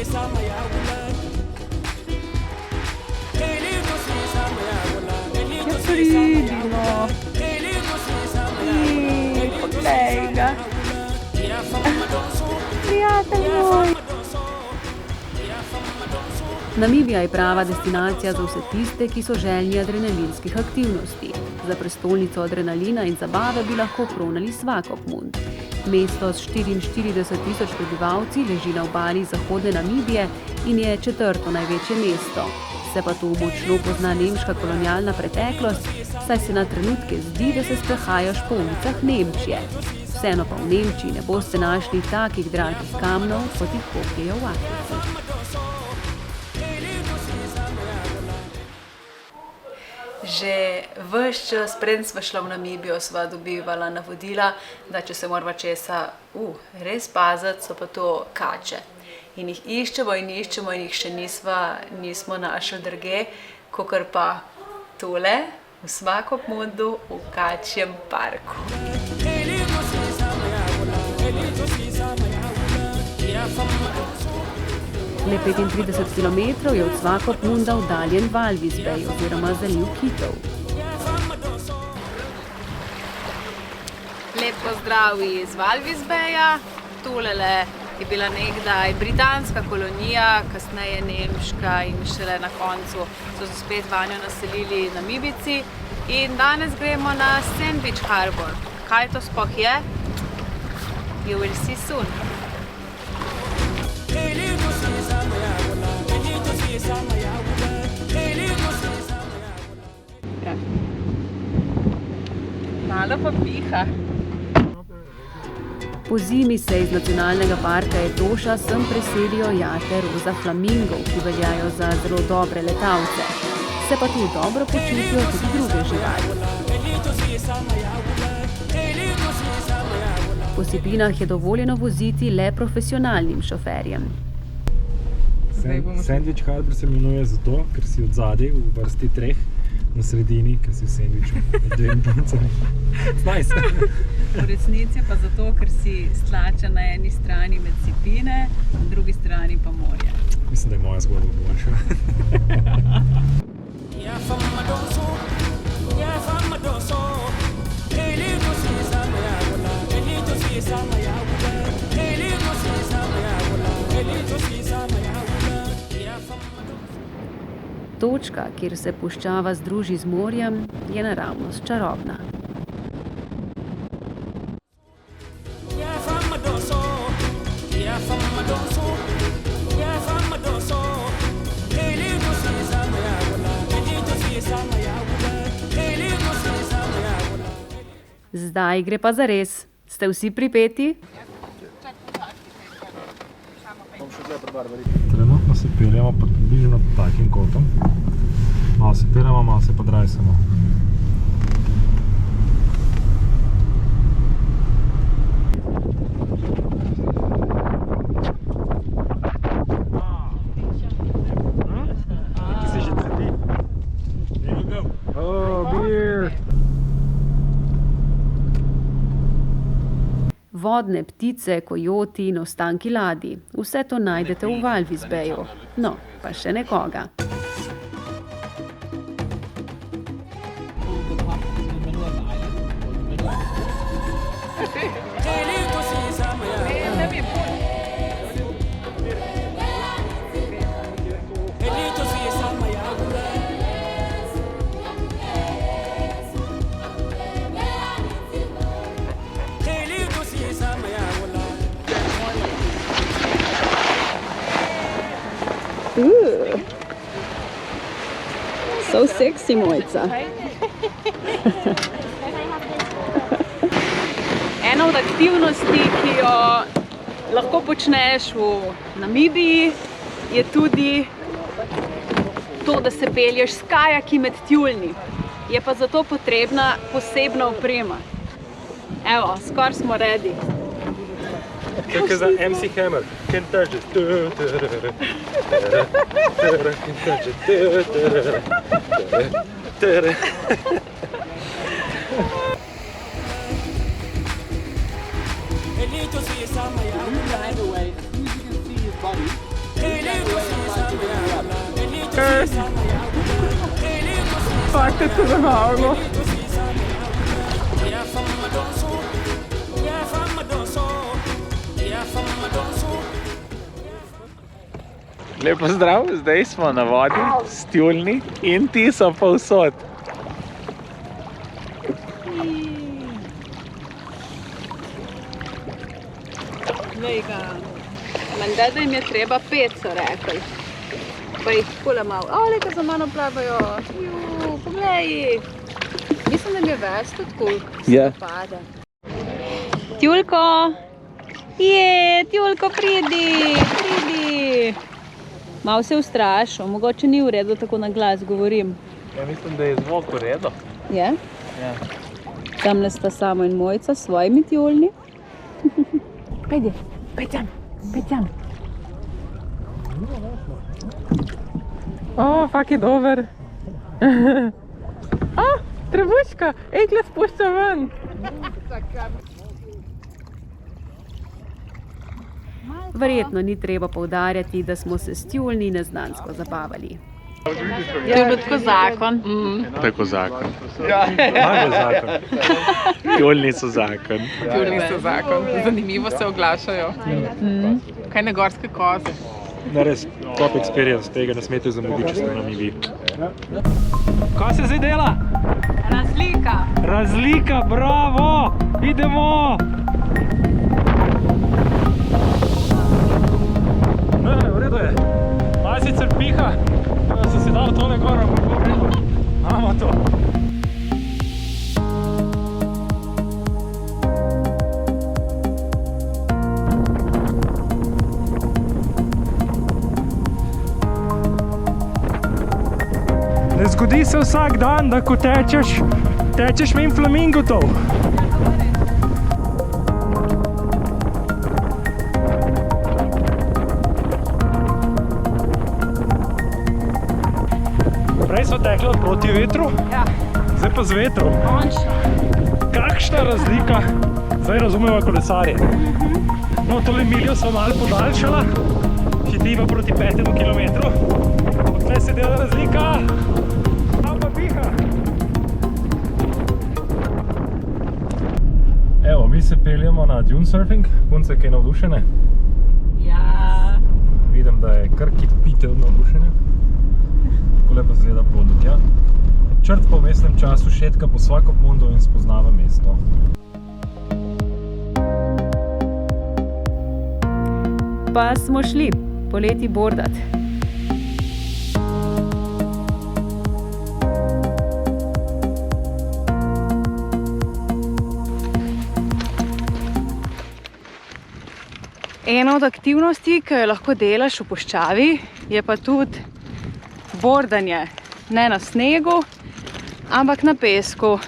Che fridino! Poglej ga! Prijatelj moj! Namibija je prava destinacija za vse tiste, ki so željni adrenalinskih aktivnosti. Za prestolnico adrenalina in zabave bi lahko kronali Swakopmund. Mesto s 44.000 prebivalci leži na obali zahodne Namibije in je četrto največje mesto. Se pa tu močno pozna nemška kolonialna preteklost, saj se na trenutke zdi, da se sprehajaš po ulicah Nemčije. Vseeno pa v Nemčiji ne boste našli takih dragih kamnov, kot jih kopljejo v Afriki. Že ves čas, preden sva šla v Namibijo, sva dobivala navodila, da če se morava česa res paziti, so pa to kače. In jih iščemo in jih še nismo našli drugje, kakor pa tole v Swakopmundu v kačjem parku. Le 35 km je od Swakopmunda oddaljen Walvis Bay oziroma zaliv kitov. Lep pozdrav iz Walvis Baya. Tulele je bila nekdaj britanska kolonija, kasneje nemška in šele na koncu so se spet vanjo naselili Namibijci. In danes gremo na Sandwich Harbour. Kaj to sploh je? You will see soon. Malo pa piha. Po zimi se iz nacionalnega parka Etosha sem preselijo jate roza flamingov, ki veljajo za zelo dobre letalce. Se pa tu dobro počutijo tudi druge živali. Po sipinah je dovoljeno voziti le profesionalnim šoferjem. Sandwich Harbour se imenuje zato, ker si od zadaj v vrsti treh, na sredini, ker si v sandviču med dvemi puncami. Nice. V resnici pa zato, ker si stlačen na eni strani med sipine, na drugi strani pa morje. Mislim, da je moja zgodba boljša. Točka, kjer se puščava združi z morjem, je naravnost čarobna. Zdaj gre pa zares. Ste vsi pripeti? Trenutno se peljemo približno takim kotom. Malo se peljemo, malo se pa drajsamo. Vodne ptice, kojoti in ostanki ladij. Vse to najdete v Walvis Bayu. No, pa še nekoga. So sexy, Mojca. Ena od aktivnosti, ki jo lahko počneš v Namibiji, je tudi to, da se pelješ s kajaki med tjulnji. Je pa zato potrebna posebna oprema. Evo, skoraj smo ready. Tako je za MC Hammer. Can't touch it. Can't touch it. By the way, as soon as you can see his body, Cheers! Fakt je to zabavno. Lepo zdrav, zdaj smo na vodi, s tjulni in ti so povsod. Glej ga. Menda, da jim je treba 5, so rekli. Pa jih takole malo, leka za mano plavajo. Poglej. Mislim, da jim je več tudi kul, ko se dopade. Tjulko! Tjulko, pridi! Malo se je ustrašil, mogoče ni v redu, tako na glas govorim. Ja, mislim, da je zvok v redu. Je? Ja. Tamle sta Samo in Mojca s svojimi tjulni. Pejdi, pej tam. Fak je dober. Trebuška, ekle spušča ven. Verjetno ni treba poudarjati, da smo se s tjulni neznansko zabavali. To je bil tako zakon. Tako zakon. Kaj je zakon? Tjulni so zakon. Tjulni so zakon. Zanimivo se oglašajo. Kaj ne gorske koze. Ne, res top experience, tega ne smete zamuditi, če ste na mi vi. Kaj se zdaj dela? Razlika. Razlika, bravo! Idemo! Ne, v redu je. Malo sicer piha, da sem si dal tole gor, ampak bo v redu. Imamo to. Ne zgodi se vsak dan, da ko tečeš mimo flamingotov. Prej smo tekli proti vetru, zdaj pa z vetrom. Kakšna razlika, zdaj razumeva kolesarje. No, tole miljo smo malo podaljšala, hitiva proti 5. kilometru. Tukaj se dela razlika, tam pa piha. Evo, mi se peljemo na dune surfing, punce kaj navdušene. Ja. Vidim, da je kar kipitev navdušenja. Tako lepo zgleda pot do tja. Črt po mestnem času šetka po Svakopmundu in spoznava mesto. Pa smo šli poleti bordat. Ena od aktivnosti, ki jo lahko delaš v puščavi, je pa tudi bordanje. Ne na snegu, ampak na pesku.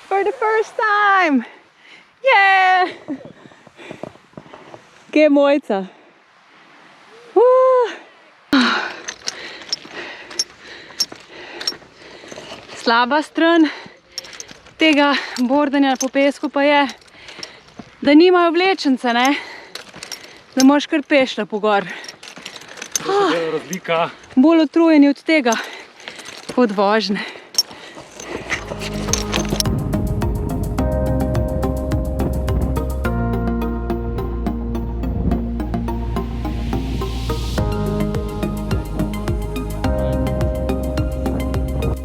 For the first time! Yeah! Kje je Mojca? Slaba stran tega bordanja po pesku pa je, da nimajo vlečence, ne? Da moraš kar pešla po gor. Razlika. Bolj utrujeni od tega, od vožnje.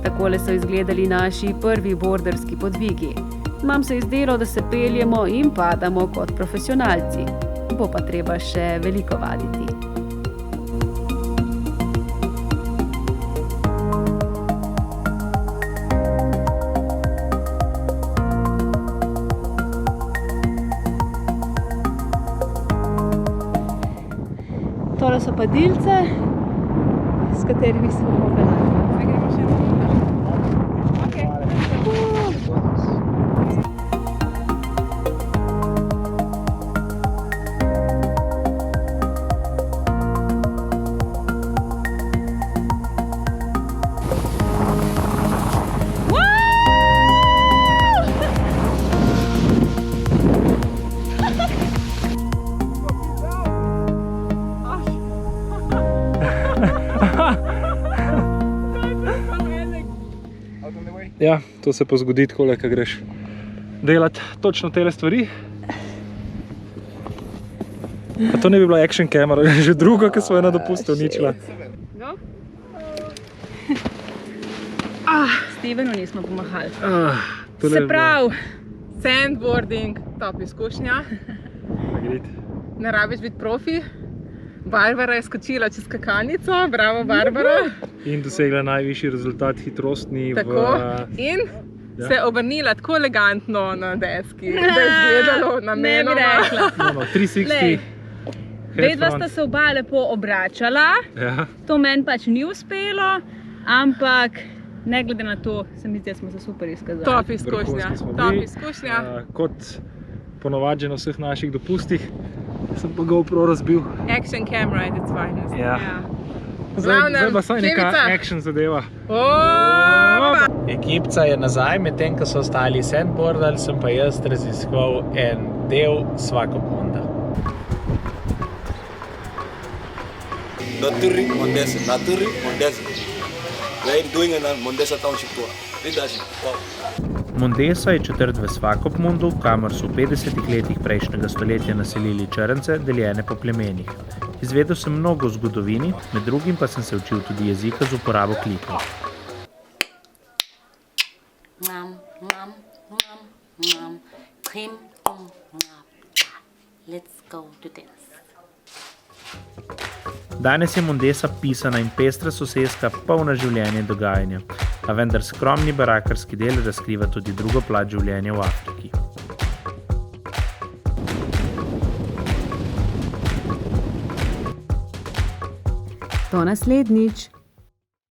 Takole so izgledali naši prvi borderski podvigi. Nam se je zdelo, da se peljemo in padamo kot profesionalci. Bo pa treba še veliko vaditi. Tole so padilce, s katerimi smo popeljali. Zdaj gremo še na Ja, to se pa zgodi takole, ko greš delati točno tele stvari. A to ne bi bila action camera, že drugo, ki smo jo na dopustu uničila. Stevenu nismo pomahali. Tole Se je bilo- pravi, Sandboarding, top izkušnja. Margrit. Ne rabiš biti profi. Barbara je skočila čez skakalnico, bravo Barbara. In dosegla najvišji rezultat hitrostni Tako. v... In Ja. se obrnila tako elegantno na deski, da je izgledalo ne bi namenoma. rekla. No, 360 Lej, Vedva headfront. sta se oba lepo obračala, Ja. to meni pač ni uspelo, ampak ne glede na to, se mi zdi, da smo se super izkazali. Top izkušnja, Vrhunski smo top bili. izkušnja. Kot ponovadi že na vseh naših dopustih, sem pa GoPro razbil. Action camera at its finest. Ja. Glavnem, Zdaj pa saj neka Ševica. action zadeva. Opa! Ekipca je nazaj, medtem ko so ostali sandboardali, sem pa jaz raziskoval en del Swakopmunda. Naturi Mondesa, Naturi Mondesa. Wij doen het aan Mondesa Township tour. Dit is het. Mondesa je četrt v Swakopmundu, kamor so v 50 letih prejšnjega stoletja naselili črnce, deljene po plemenih. Izvedel sem mnogo o zgodovini, med drugim pa sem se učil tudi jezika z uporabo klikov. Nam, nam, nam, nam, trim, nam. Let's go to dance. Danes je Mondesa pisana in pestra soseska, polna življenja in dogajanja, a vendar skromni barakarski del razkriva tudi drugo plat življenja v Afriki. To naslednjič.